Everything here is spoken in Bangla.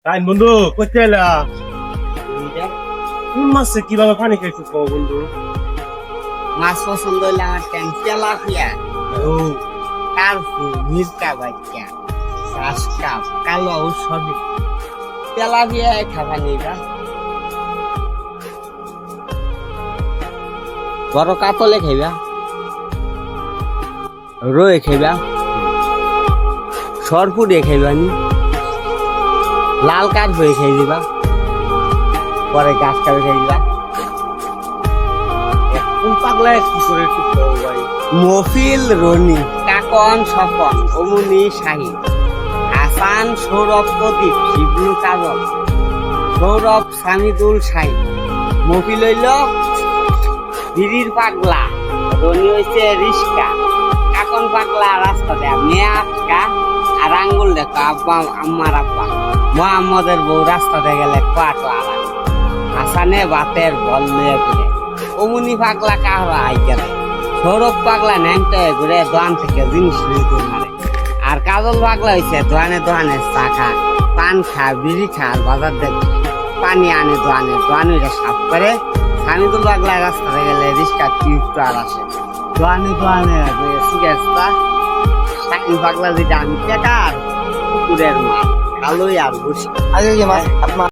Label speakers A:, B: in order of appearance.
A: তাই বন্ধু করতে এলা কোন মাসে কিভাবে পানি খাইছিস বন্ধু?
B: মাছ পছন্দ হইলে আমার ট্যাঙ্ক তেলাপিয়া
A: ও
B: কার্পু মির্কা বাচ্চা ঘাস কাপ কালো ঔষধি তেলাপিয়া খাবা নিবা বড় কাতলে খাইবা রয়ে খাইবা সরপুরে খাইবা নি লাল কাঠ হয়ে খাই দিবা পরে গাছ কাপে খাই দিবা
A: কোন পাগলা কি করে একটু কও ভাই।
B: মফিল রনি কাকন স্বপন অমনি শাহিদ হাসান সৌরভ প্রদীপ শিবলু কাজল সৌরভ সামিদুল শাহিদ মফিল হইল দিদির পাগলা রনি হইছে রিস্কা কাকন পাগলা রাস্তাতে মেয়ে আটকা আর আঙ্গুল দেখো আব্বা আম্মার আব্বা মোহাম্মদের বউ রাস্তাতে গেলে কোয়াটো আরাম হাসানে বাতের বল নিয়ে ঘুরে অমনি পাগলা কাহরা আই গেলে সৌরভ পাগলা ন্যাংটা ঘুরে দোয়ান থেকে জিনিস নিতে মারে আর কাজল পাগলা হয়েছে দোয়ানে দোয়ানে চা খা পান খা বিড়ি খা আর বাজার দেখ পানি আনে দোয়ানে সাফ করে সামিদুল পাগলা রাস্তাতে গেলে রিক্সা টিউবটা আর আসে দোয়ানে সিগারেটটা সাকিব পাগলা যেটা আমি কেটার কুকুরের মা কালোই আর বসি
C: আগে মাছ আপনার